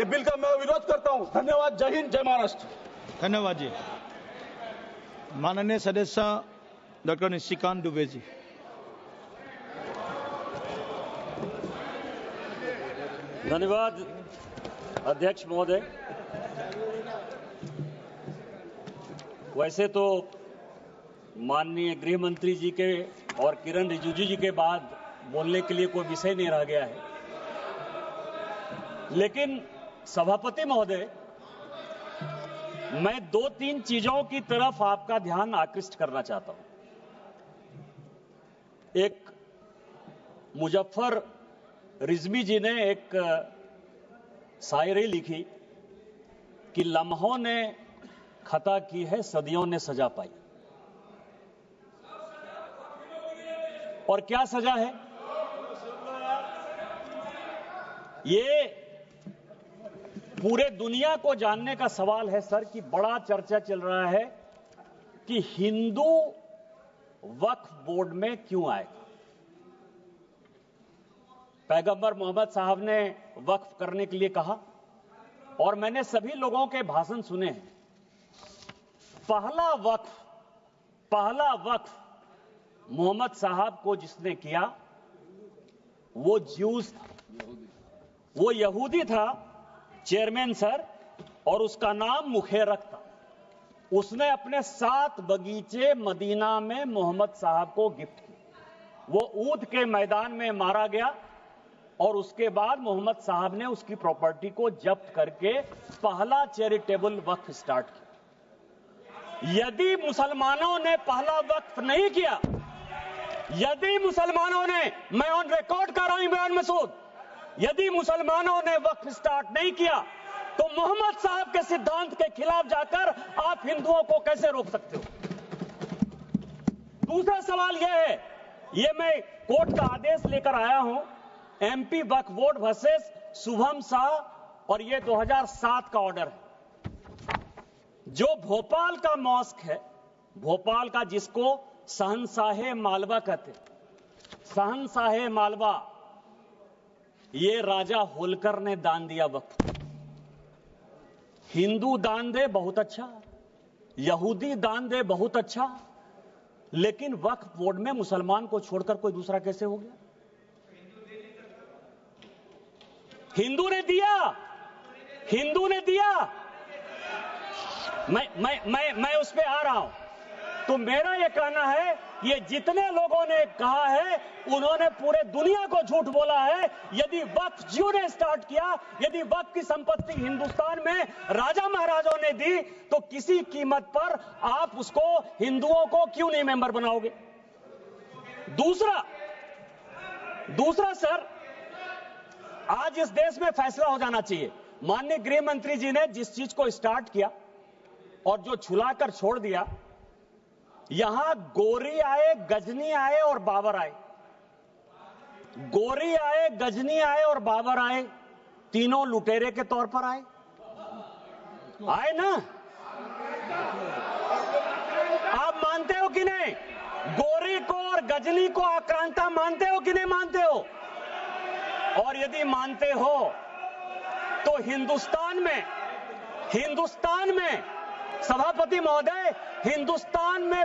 Bill का मैं विरोध करता हूं। धन्यवाद। जय हिंद, जय महाराष्ट्र। धन्यवाद जी। माननीय सदस्य डॉक्टर निशिकांत दुबे जी। धन्यवाद अध्यक्ष महोदय। वैसे तो माननीय गृह मंत्री जी के और किरण रिजिजू जी के बाद बोलने के लिए कोई विषय नहीं रह गया है, लेकिन सभापति महोदय, मैं 2-3 चीजों की तरफ आपका ध्यान आकृष्ट करना चाहता हूं। एक, मुजफ्फर रिजवी जी ने एक शायरी लिखी कि लम्हों ने खता की है, सदियों ने सजा पाई। और क्या सजा है? ये पूरे दुनिया को जानने का सवाल है सर, कि बड़ा चर्चा चल रहा है कि हिंदू वक्फ बोर्ड में क्यों आएगा। पैगंबर मोहम्मद साहब ने वक्फ करने के लिए कहा, और मैंने सभी लोगों के भाषण सुने हैं। पहला वक्फ मोहम्मद साहब को जिसने किया वो ज्यूस था, वो यहूदी था चेयरमैन सर, और उसका नाम मुखेरक था। उसने अपने 7 बगीचे मदीना में मोहम्मद साहब को गिफ्ट किए। वो ऊद के मैदान में मारा गया, और उसके बाद मोहम्मद साहब ने उसकी प्रॉपर्टी को जब्त करके पहला चैरिटेबल वक्फ स्टार्ट किया। यदि मुसलमानों ने पहला वक्फ नहीं किया, यदि मुसलमानों ने, मैं ऑन रिकॉर्ड कर रहा हूं इमरान मसूद, यदि मुसलमानों ने वक्फ स्टार्ट नहीं किया, तो मोहम्मद साहब के सिद्धांत के खिलाफ जाकर आप हिंदुओं को कैसे रोक सकते हो? दूसरा सवाल यह है, यह मैं कोर्ट का आदेश लेकर आया हूं, एमपी वक्फ बोर्ड वर्सेस शुभम शाह, और यह 2007 का ऑर्डर है। जो भोपाल का मॉस्क है, भोपाल का, जिसको शहंशाहे मालवा कहते, शहंशाहे मालवा, ये राजा होलकर ने दान दिया वक्फ। हिंदू दान दे बहुत अच्छा, यहूदी दान दे बहुत अच्छा, लेकिन वक्फ बोर्ड में मुसलमान को छोड़कर कोई दूसरा कैसे हो गया? हिंदू ने दिया, हिंदू ने दिया। मैं उस पे आ रहा हूं। तो मेरा यह कहना है, ये जितने लोगों ने कहा है, उन्होंने पूरे दुनिया को झूठ बोला है। यदि वक्फ जियो ने स्टार्ट किया, यदि वक्फ की संपत्ति हिंदुस्तान में राजा महाराजों ने दी, तो किसी कीमत पर आप उसको, हिंदुओं को क्यों नहीं मेंबर बनाओगे? दूसरा सर, आज इस देश में फैसला हो जाना चाहिए। माननीय गृह मंत्री जी ने जिस चीज को स्टार्ट किया और जो छुलाकर छोड़ दिया, यहां गोरी आए, गजनी आए और बाबर आए, गोरी आए, गजनी आए और बाबर आए, तीनों लुटेरे के तौर पर आए ना? आप मानते हो कि नहीं? गोरी को और गजनी को आक्रांता मानते हो कि नहीं मानते हो? और यदि मानते हो तो हिंदुस्तान में सभापति महोदय, हिंदुस्तान में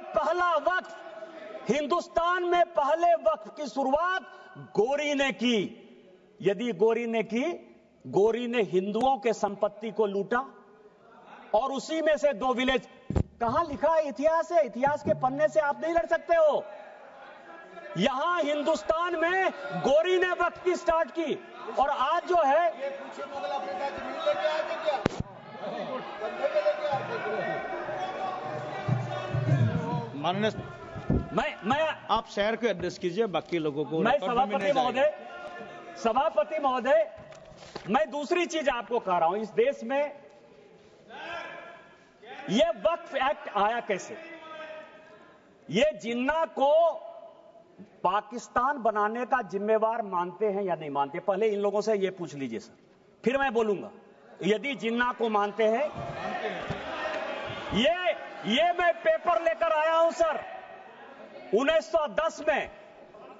पहले वक्फ की शुरुआत गोरी ने की। यदि गोरी ने की, गोरी ने हिंदुओं के संपत्ति को लूटा, और उसी में से 2 विलेज, कहां लिखा है? इतिहास है, इतिहास के पन्ने से आप नहीं लड़ सकते हो। यहां हिंदुस्तान में गोरी ने वक्फ की स्टार्ट की, और आज जो है, माननीय, मैं आप शहर को एड्रेस कीजिए, बाकी लोगों को। मैं सभापति महोदय, मैं दूसरी चीज आपको कह रहा हूं। इस देश में यह वक्फ एक्ट आया कैसे? ये जिन्ना को पाकिस्तान बनाने का जिम्मेवार मानते हैं या नहीं मानते? पहले इन लोगों से ये पूछ लीजिए सर, फिर मैं बोलूंगा। यदि जिन्ना को मानते हैं, ये मैं पेपर लेकर आया हूं सर। 1910 में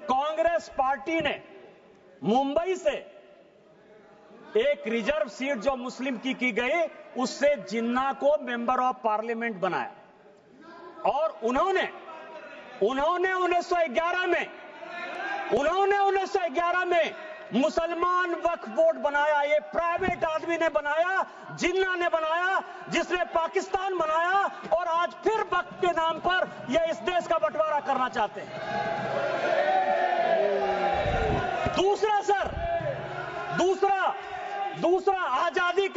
कांग्रेस पार्टी ने मुंबई से एक रिजर्व सीट जो मुस्लिम की गई, उससे जिन्ना को मेंबर ऑफ पार्लियामेंट बनाया। और उन्होंने 1911 में मुसलमान वक्फ बोर्ड बनाया। ये प्राइवेट आदमी ने बनाया, जिन्ना ने बनाया, जिसने पाकिस्तान बनाया, और आज फिर वक्फ के नाम पर ये इस देश का बंटवारा करना चाहते हैं। दूसरा आजादी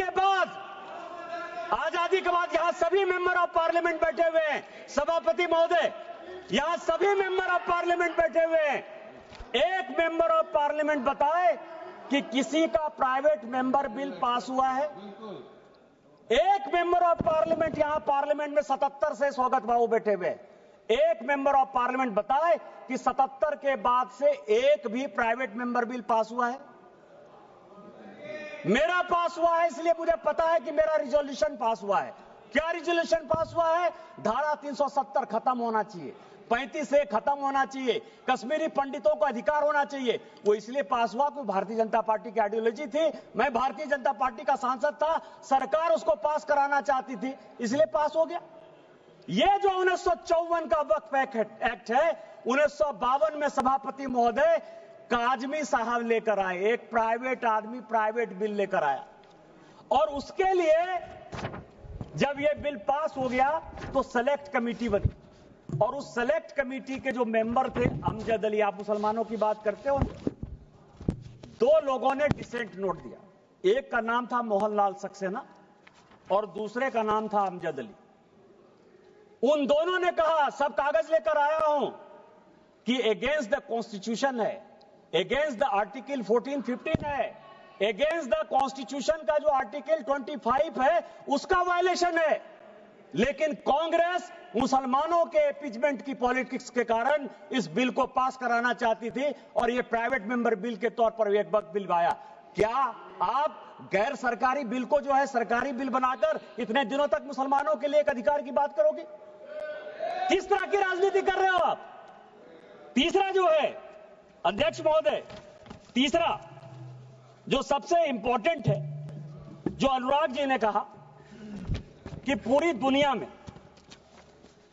के बाद यहां सभी मेंबर ऑफ पार्लियामेंट बैठे हुए हैं। सभापति महोदय, यहां सभी मेंबर ऑफ पार्लियामेंट बैठे हुए हैं। एक मेंबर ऑफ पार्लियामेंट बताए कि किसी का प्राइवेट मेंबर बिल पास हुआ है? एक मेंबर ऑफ पार्लियामेंट, यहां पार्लियामेंट में 77 से स्वागत बाबू बैठे हुए, एक मेंबर ऑफ पार्लियामेंट बताए कि 77 के बाद से एक भी प्राइवेट मेंबर बिल पास हुआ है? मेरा पास हुआ है, इसलिए मुझे पता है कि मेरा रिजोल्यूशन पास हुआ है। क्या रिजोल्यूशन पास हुआ है? धारा 370 खत्म होना चाहिए, 35 से खत्म होना चाहिए, कश्मीरी पंडितों को अधिकार होना चाहिए। वो इसलिए पास हुआ कि भारतीय जनता पार्टी की आइडियोलॉजी थी। मैं भारतीय जनता पार्टी का सांसद था, सरकार उसको पास कराना चाहती थी, इसलिए पास हो गया। ये जो 1954 का वक्फ एक्ट है, 1952 में सभापति महोदय काजमी साहब लेकर आए। एक प्राइवेट आदमी प्राइवेट बिल लेकर आया, और उसके लिए जब यह बिल पास हो गया तो सेलेक्ट कमेटी बनी, और उस सेलेक्ट कमेटी के जो मेंबर थे, अमजद अली, आप मुसलमानों की बात करते हो, 2 लोगों ने डिसेंट नोट दिया। एक का नाम था मोहनलाल सक्सेना और दूसरे का नाम था अमजद अली। उन दोनों ने कहा, सब कागज लेकर आया हूं, कि अगेंस्ट द कॉन्स्टिट्यूशन है, अगेंस्ट द आर्टिकल 14-15 है, अगेंस्ट द कॉन्स्टिट्यूशन का जो आर्टिकल 25 है उसका वायलेशन है। लेकिन कांग्रेस मुसलमानों के एपीजमेंट की पॉलिटिक्स के कारण इस बिल को पास कराना चाहती थी, और यह प्राइवेट मेंबर बिल के तौर पर एक वक्त बिल आया। क्या आप गैर सरकारी बिल को जो है सरकारी बिल बनाकर इतने दिनों तक मुसलमानों के लिए एक अधिकार की बात करोगे? किस तरह की राजनीति कर रहे हो आप? तीसरा जो है अध्यक्ष महोदय, तीसरा जो सबसे इंपॉर्टेंट है, जो अनुराग जी ने कहा कि पूरी दुनिया में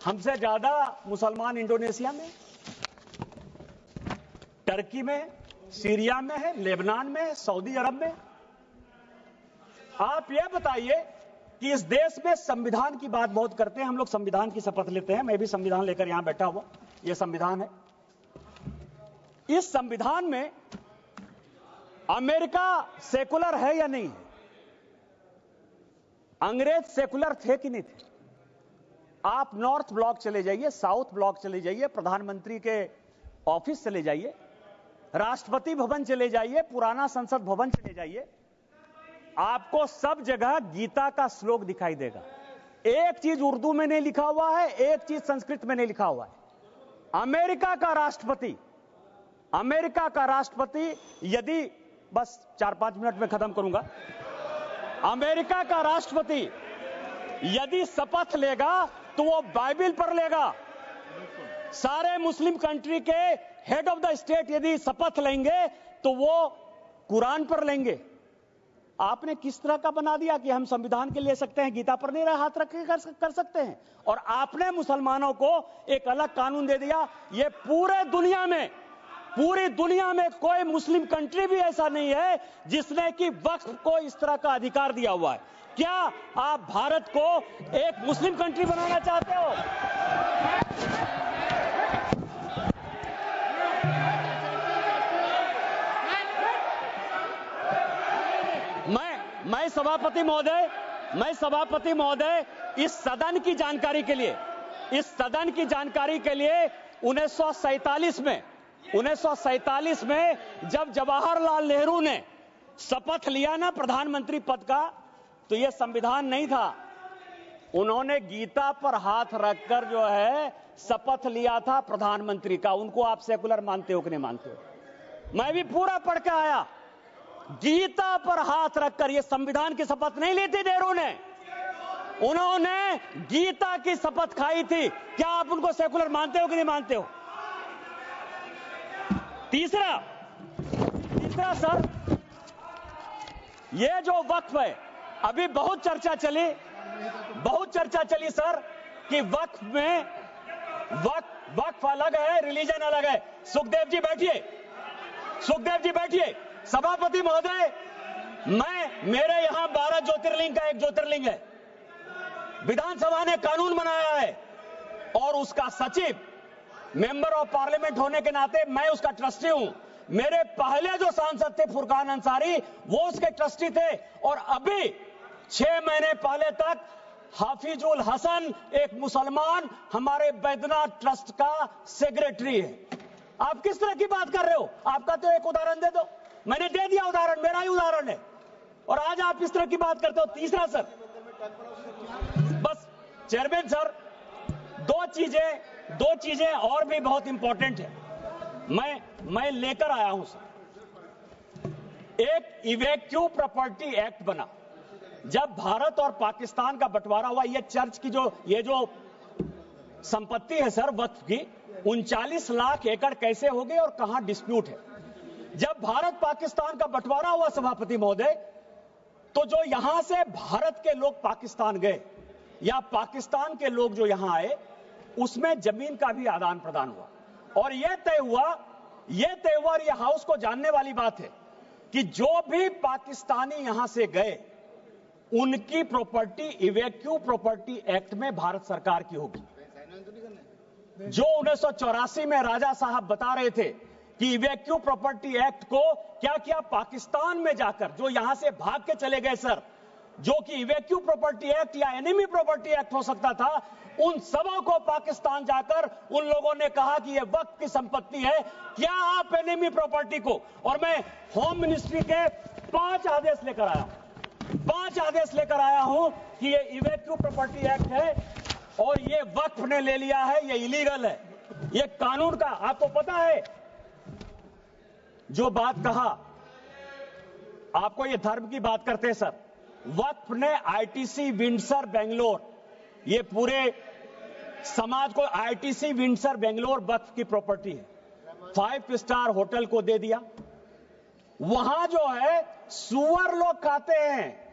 हमसे ज्यादा मुसलमान इंडोनेशिया में, टर्की में, सीरिया में है, लेबनान में है, सऊदी अरब में। आप यह बताइए कि इस देश में संविधान की बात बहुत करते हैं हम लोग, संविधान की शपथ लेते हैं। मैं भी संविधान लेकर यहां बैठा हुआ, यह संविधान है। इस संविधान में अमेरिका सेकुलर है या नहीं है? अंग्रेज सेकुलर थे कि नहीं थे? आप नॉर्थ ब्लॉक चले जाइए, साउथ ब्लॉक चले जाइए, प्रधानमंत्री के ऑफिस चले जाइए, राष्ट्रपति भवन चले जाइए, पुराना संसद भवन चले जाइए, आपको सब जगह गीता का श्लोक दिखाई देगा। एक चीज उर्दू में नहीं लिखा हुआ है, एक चीज संस्कृत में नहीं लिखा हुआ है। अमेरिका का राष्ट्रपति यदि, बस 4-5 मिनट में खत्म करूंगा, अमेरिका का राष्ट्रपति यदि शपथ लेगा तो वो बाइबल पर लेगा। सारे मुस्लिम कंट्री के हेड ऑफ द स्टेट यदि शपथ लेंगे तो वो कुरान पर लेंगे। आपने किस तरह का बना दिया कि हम संविधान के ले सकते हैं, गीता पर नहीं हाथ रख के कर सकते हैं, और आपने मुसलमानों को एक अलग कानून दे दिया। ये पूरी दुनिया में कोई मुस्लिम कंट्री भी ऐसा नहीं है जिसने कि वक्फ को इस तरह का अधिकार दिया हुआ है। क्या आप भारत को एक मुस्लिम कंट्री बनाना चाहते हो? मैं सभापति महोदय इस सदन की जानकारी के लिए 1947 में जब जवाहरलाल नेहरू ने शपथ लिया ना प्रधानमंत्री पद का, तो यह संविधान नहीं था। उन्होंने गीता पर हाथ रखकर जो है शपथ लिया था प्रधानमंत्री का। उनको आप सेकुलर मानते हो कि नहीं मानते हो? मैं भी पूरा पढ़ के आया। गीता पर हाथ रखकर, यह संविधान की शपथ नहीं ली थी नेहरू ने, उन्होंने गीता की शपथ खाई थी। क्या आप उनको सेकुलर मानते हो कि नहीं मानते हो? तीसरा ये जो वक्फ है, अभी बहुत चर्चा चली सर कि वक्फ में वक्फ अलग है, रिलीजन अलग है। सुखदेव जी बैठिए। सभापति महोदय, मेरे यहां 12 ज्योतिर्लिंग का एक ज्योतिर्लिंग है। विधानसभा ने कानून बनाया है और उसका सचिव, मेंबर ऑफ पार्लियामेंट होने के नाते मैं उसका ट्रस्टी हूं। मेरे पहले जो सांसद थे फुरकान अंसारी, वो उसके ट्रस्टी थे, और अभी 6 महीने पहले तक हाफिजुल हसन, एक मुसलमान, हमारे बैद्यनाथ ट्रस्ट का सेक्रेटरी है। आप किस तरह की बात कर रहे हो? आपका तो एक उदाहरण दे दो। मैंने दे दिया उदाहरण, मेरा ही उदाहरण है, और आज आप इस तरह की बात करते हो। तीसरा सर, बस चेयरमैन सर, दो चीजें और भी बहुत इंपॉर्टेंट है, मैं लेकर आया हूं सर। एक इवैक्यू प्रॉपर्टी एक्ट बना। जब भारत और पाकिस्तान का बंटवारा हुआ, ये चर्च की ये जो संपत्ति है सर वक्फ की, 39 लाख एकड़ कैसे हो गई और कहां डिस्प्यूट है? जब भारत पाकिस्तान का बंटवारा हुआ सभापति महोदय, तो जो यहां से भारत के लोग पाकिस्तान गए या पाकिस्तान के लोग जो यहां आए, उसमें जमीन का भी आदान प्रदान हुआ, और यह तय हुआ, और यह हाउस को जानने वाली बात है कि जो भी पाकिस्तानी यहां से गए, उनकी प्रॉपर्टी इवैक्यू प्रॉपर्टी एक्ट में भारत सरकार की होगी। जो 1984 में राजा साहब बता रहे थे कि इवैक्यू प्रॉपर्टी एक्ट को क्या किया, पाकिस्तान में जाकर जो यहां से भाग के चले गए सर, जो कि इवैक्यू प्रॉपर्टी एक्ट या एनिमी प्रॉपर्टी एक्ट हो सकता था, उन सबों को पाकिस्तान जाकर उन लोगों ने कहा कि यह वक्त की संपत्ति है, क्या आप एनिमी प्रॉपर्टी को, और मैं होम मिनिस्ट्री के 5 आदेश लेकर आया हूं कि यह इवैक्यू प्रॉपर्टी एक्ट है और यह वक्फ ने ले लिया है, यह इलीगल है, यह कानून का। आपको पता है जो बात कहा, आपको यह धर्म की बात करते हैं सर, वक्फ ने आईटीसी विंडसर बेंगलोर, ये पूरे समाज को आईटीसी विंडसर बेंगलोर वक्फ की प्रॉपर्टी है, 5 स्टार होटल को दे दिया। वहां जो है सुअर लोग खाते हैं।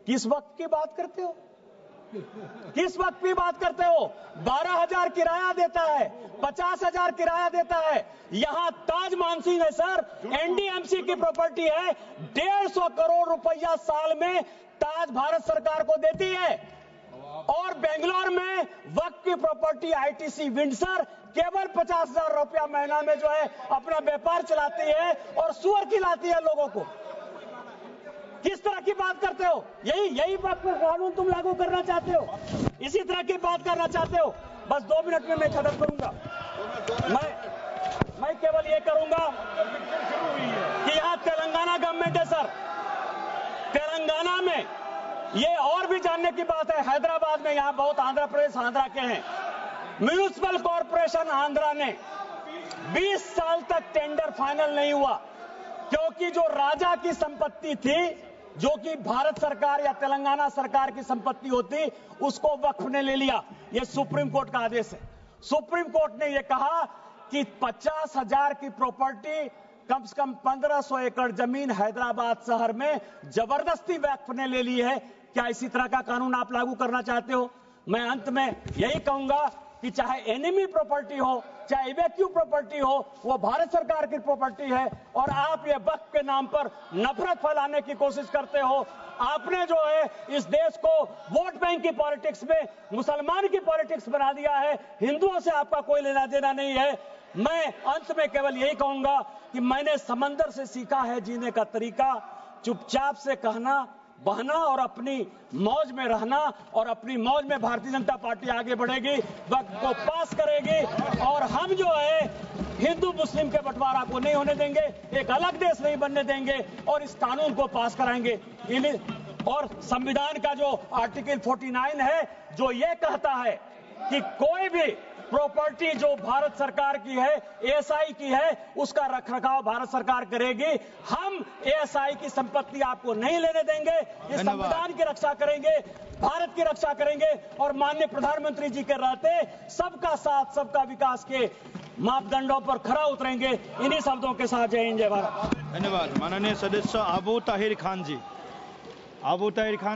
किस वक्त की बात करते हो? 12,000 किराया देता है, 50,000 किराया देता है। यहां ताज मानसिंह है सर, एनडीएमसी की प्रॉपर्टी है, 150 करोड़ रुपया साल में ताज भारत सरकार को देती है। और बेंगलोर में वक्त की प्रॉपर्टी आईटीसी विंडसर केवल 50,000 रुपया महीना में जो है अपना व्यापार चलाती है और सुअर खिलाती है लोगों को। किस तरह की बात करते हो? यही बात पर कानून तुम लागू करना चाहते हो, इसी तरह की बात करना चाहते हो। बस 2 मिनट में मैं खत्म करूंगा। मैं केवल ये करूंगा कि यहाँ तेलंगाना गवर्नमेंट है सर, तेलंगाना में ये और भी जानने की बात है, हैदराबाद में यहाँ बहुत आंध्र प्रदेश आंध्रा के हैं, म्यूनिसिपल कॉर्पोरेशन आंध्रा ने 20 साल तक टेंडर फाइनल नहीं हुआ, क्योंकि जो राजा की संपत्ति थी, जो कि भारत सरकार या तेलंगाना सरकार की संपत्ति होती, उसको वक्फ ने ले लिया। यह सुप्रीम कोर्ट का आदेश है। सुप्रीम कोर्ट ने यह कहा कि 50,000 की प्रॉपर्टी, कम से कम 1,500 एकड़ जमीन हैदराबाद शहर में जबरदस्ती वक्फ ने ले ली है। क्या इसी तरह का कानून आप लागू करना चाहते हो? मैं अंत में यही कहूंगा कि चाहे एनिमी प्रॉपर्टी हो, चाहे इवैक्यू प्रॉपर्टी हो, वो भारत सरकार की प्रॉपर्टी है, और आप ये वक्फ के नाम पर नफरत फैलाने की कोशिश करते हो। आपने जो है इस देश को वोट बैंक की पॉलिटिक्स में, मुसलमान की पॉलिटिक्स बना दिया है। हिंदुओं से आपका कोई लेना देना नहीं है। मैं अंत में केवल यही कहूंगा कि मैंने समंदर से सीखा है जीने का तरीका, चुपचाप से कहना, बहना और अपनी मौज में रहना, और अपनी मौज में भारतीय जनता पार्टी आगे बढ़ेगी, वक्त को पास करेगी, और हम जो है हिंदू मुस्लिम के बंटवारा को नहीं होने देंगे, एक अलग देश नहीं बनने देंगे, और इस कानून को पास कराएंगे। और संविधान का जो आर्टिकल 49 है, जो ये कहता है कि कोई भी प्रॉपर्टी जो भारत सरकार की है, एएसआई की है, उसका रखरखाव भारत सरकार करेगी। हम एएसआई की संपत्ति आपको नहीं लेने देंगे। ये संविधान की रक्षा करेंगे, भारत की रक्षा करेंगे, और माननीय प्रधानमंत्री जी के रहते सबका साथ सबका विकास के मापदंडों पर खरा उतरेंगे। इन्हीं शब्दों के साथ जय हिंद जय भारत। धन्यवाद। माननीय सदस्य आबू ताहिर खान जी। अबू ताहिर खान